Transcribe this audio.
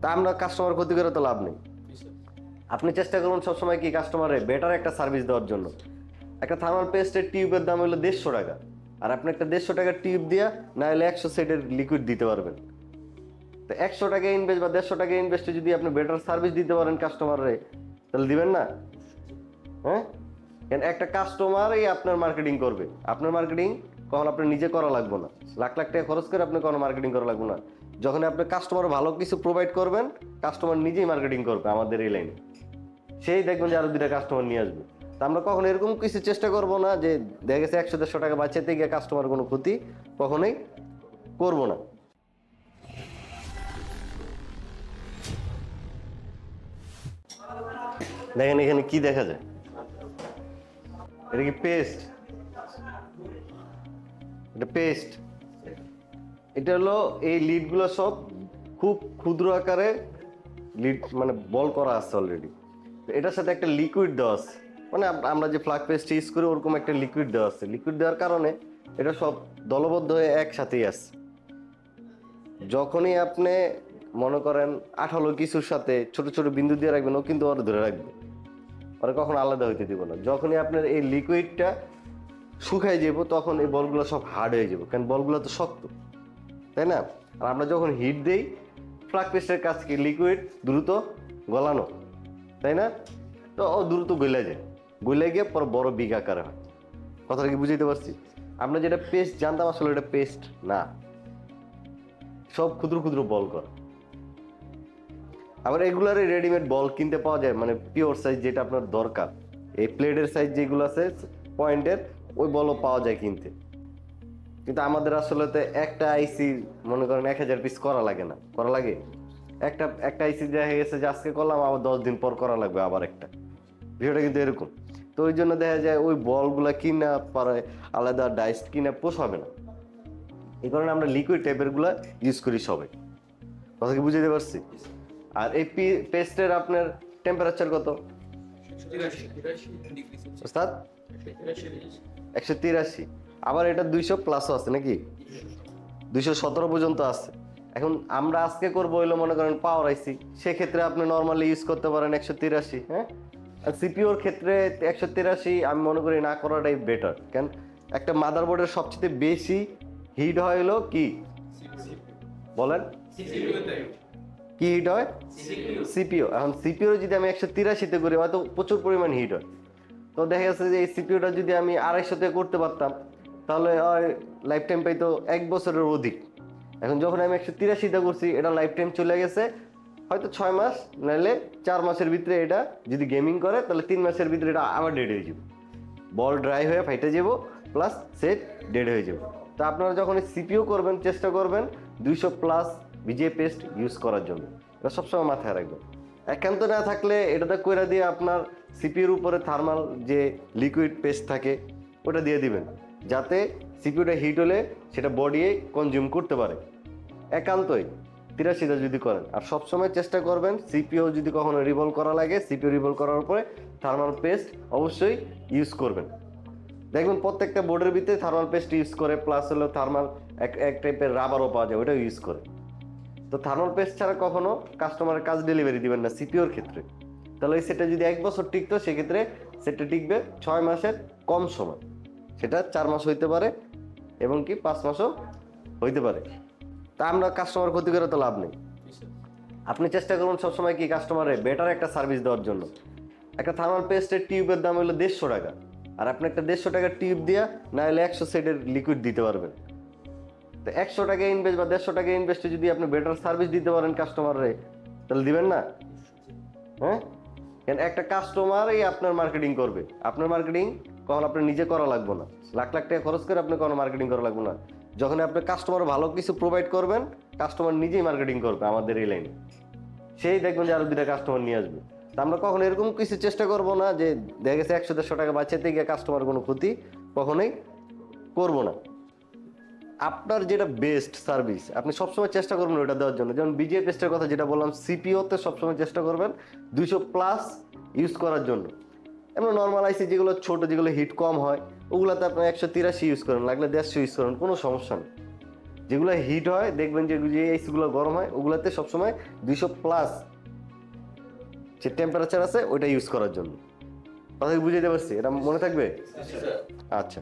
তা আমরা কাস্টমার ক্ষতি করে তো লাভ নেই। আপনি চেষ্টা করুন সবসময় কি কাস্টমারে বেটার একটা সার্ভিস দেওয়ার জন্য। একটা থার্মাল পেস্টের টিউবের দাম হলো 150 টাকা, আর আপনি একটা 150 টাকার টিউব দিয়া না হলে 100 সেটের লিকুইড দিতে পারবেন। তো 100 টাকা ইনভেস্ট বা 150 টাকা ইনভেস্টে যদি আপনি বেটার সার্ভিস দিতে পারেন কাস্টমারে, তাহলে দিবেন না? হ্যাঁ, কারণ একটা কাস্টমারই আপনার মার্কেটিং করবে। আপনার মার্কেটিং কখন আপনার নিজে করা লাগবে না, লাখ লাখ টাকা খরচ করে আপনি কোনো মার্কেটিং করা লাগবে না। যখন আপনি কাস্টমার ভালো কিছু প্রোভাইড করবেন, কাস্টমার নিজেই মার্কেটিং করবে আমাদের এই লাইনে, সেই দেখবেন যে আরো 2টা কাস্টমার নিয়ে আসবে। তা আমরা কখন এরকম কিছু চেষ্টা করব না যে দেখা গেছে 100-150 টাকা বাঁচাতে গিয়ে কাস্টমার কোনো ক্ষতি কখনোই করব না। দেখেন এখানে কি দেখা যায়, এটা কি পেস্ট? এটা পেস্ট। এটা হলো এই লিডগুলো সব খুব ক্ষুদ্র আকারে লিড মানে বল করা আছে অলরেডি। এটার সাথে একটা লিকুইড দেওয়া আছে, মানে আমরা যে ফ্লাগ পেস্ট ইউজ করি ওরকম একটা লিকুইড দেওয়া আছে। লিকুইড দেওয়ার কারণে এটা সব দলবদ্ধ হয়ে একসাথেই আছে। যখনই আপনি মনে করেন আঠালো কিছুর সাথে ছোট ছোট বিন্দু দিয়ে রাখবেন, ও কিন্তু ওরা ধরে রাখবে, ওরা কখনো আলাদা হইতে দিব না। যখনই আপনার এই লিকুইডটা শুকাই যাব তখন এই বলগুলো সব হার্ড হয়ে যাবে, কারণ বলগুলো তো শক্ত, তাই না? আর আমরা যখন হিট দেই, ফ্লাগ পেস্টের কাজ কি লিকুইড দ্রুত গলানো, তাই না? তো ও দ্রুত গলে যায়, গলে গিয়ে পর বড় বিগ আকারে হয়। কথাটা কি বুঝাইতে পারছি? আমরা যেটা পেস্ট জানতাম আসলে এটা পেস্ট না, সব ক্ষুদ্র ক্ষুদ্র বল করা। আবার এগুলারই রেডিমেড বল কিনতে পাওয়া যায়, মানে পিওর সাইজ যেটা আপনার দরকার। এই প্লেটের সাইজ যেগুলো আছে পয়েন্টের, ওই বলও পাওয়া যায় কিনতে। কিন্তু আমাদের আসলে তো একটা আইসি মনে করেন 1000 পিস করা লাগে না, করা লাগে একটা আইসি দেখা গেছে যে আজকে করলাম, আবার 10 দিন পর করা লাগবে আবার একটা। বিষয়টা কিন্তু এরকম। তো ওই জন্য দেখা যায় ওই বলগুলা কিনা পরে আলাদা ডাইসড কিনা পোষাবে না, এই কারণে আমরা লিকুইড টাইপের গুলা ইউজ করি সবাই। কথা কি বুঝাতে পারছি? আর এই পেস্টের আপনার টেম্পারেচার কত ওস্তাদ? 183। আবার এটা 200 প্লাসও আছে নাকি? 217 পর্যন্ত আছে। এখন আমরা আজকে করবো হইলো মনে করেন পাওয়ার আইসি, সেক্ষেত্রে আপনি নর্মালি ইউজ করতে পারেন 183। হ্যাঁ, আর সিপিওর ক্ষেত্রে 183 আমি মনে করি না করাটাই বেটার। কেন, একটা মাদারবোর্ডের সবচেয়ে বেশি হিট হয় হলো কি বলেন? কি হিট হয়? সিপিও। এখন সিপিও যদি আমি 183-তে করি হয়তো প্রচুর পরিমাণ হিট হয়। তো দেখা যাচ্ছে যে এই সিপিওটা যদি আমি 250-তে করতে পারতাম, তাহলে লাইফ টাইম পাইতো 1 বছরের অধিক। এখন যখন আমি 183-তে করছি, এটা লাইফ টাইম চলে গেছে হয়তো 6 মাস, নাহলে 4 মাসের ভিতরে। এটা যদি গেমিং করে তাহলে 3 মাসের ভিতরে এটা আবার ডেড হয়ে যাবে, বল ড্রাই হয়ে ফাইটে যাব, প্লাস সেট ডেড হয়ে যাবে। তো আপনারা যখন সিপিও করবেন চেষ্টা করবেন 200+ ভিজিএ পেস্ট ইউজ করার জন্য, এটা সবসময় মাথায় রাখবেন। একান্ত না থাকলে এটাতে কইরা দিয়ে আপনার সিপিওর উপরে থার্মাল যে লিকুইড পেস্ট থাকে ওটা দিয়ে দিবেন, যাতে সিপিওটা হিট হলে সেটা বডি কনজিউম করতে পারে। একান্তই 83টা যদি করেন। আর সবসময় চেষ্টা করবেন সিপিও যদি কখনো রিভলভ করা লাগে, সিপিও রিভলভ করার পরে থার্মাল পেস্ট অবশ্যই ইউজ করবেন। দেখবেন প্রত্যেকটা বোর্ডের ভিতরে থার্মাল পেস্ট ইউজ করে, প্লাস হলো থার্মাল এক টাইপের রাবারও পাওয়া যায়, ওটাও ইউজ করে। তো থার্মাল পেস্ট ছাড়া কখনো কাস্টমারের কাজ ডেলিভারি দিবেন না সিপিওর ক্ষেত্রে। তাহলে ওই সেটটা যদি 1 বছর টিকতো, সেক্ষেত্রে সেটটা টিকবে 6 মাসের কম সময়, সেটা 4 মাস হইতে পারে এবং কি 5 মাসও হইতে পারে। তা আমরা কাস্টমার ক্ষতি করে তো লাভ নেই। আপনি চেষ্টা করুন সবসময় কি কাস্টমারে বেটার একটা সার্ভিস দেওয়ার জন্য। একটা থার্মাল পেস্টের টিউবের দাম হলো 150 টাকা, আর আপনি একটা 150 টাকার টিউব দিয়া না হলে 100 সেটের লিকুইড দিতে পারবেন। তো 100 টাকা ইনভেস্ট বা 150 টাকা ইনভেস্টে যদি আপনি বেটার সার্ভিস দিতে পারেন কাস্টমারে, তাহলে দিবেন না? হ্যাঁ, কারণ একটা কাস্টমারই আপনার মার্কেটিং করবে। আপনার মার্কেটিং কখন আপনি নিজে করা লাগবে না, লাখ লাখ টাকা খরচ করে আপনি কোনো মার্কেটিং করা লাগবে না। যখন আপনি কাস্টমার ভালো কিছু প্রোভাইড করবেন, কাস্টমার নিজেই মার্কেটিং করবে আমাদের এই লাইনে, সেই দেখবেন যে আরো 2টা কাস্টমার নিয়ে আসবে। তা আমরা কখন এরকম কিছু চেষ্টা করব না যে দেখা গেছে 100-150 টাকা বাঁচাতে গিয়ে কাস্টমার কোনো ক্ষতি কখনোই করব না। আপনার যেটা বেস্ট সার্ভিস আপনি সবসময় চেষ্টা করবেন ওটা দেওয়ার জন্য। যেমন বিজিএ পেস্টের কথা যেটা বললাম, সিপিওতে সবসময় চেষ্টা করবেন 200+ ইউজ করার জন্য। এমন নর্মাল আইসি যেগুলো ছোট, যেগুলো হিট কম হয়, ওগুলোতে আপনার 183 ইউজ করেন, লাগলে 150 ইউজ করেন, কোনো সমস্যা নেই। যেগুলো হিট হয় দেখবেন যে এসিগুলো গরম হয় ওগুলাতে সবসময় 200+ যে টেম্পারেচার আছে ওইটা ইউজ করার জন্য। কথা বুঝাইতে পারছি? এটা মনে থাকবে? আচ্ছা।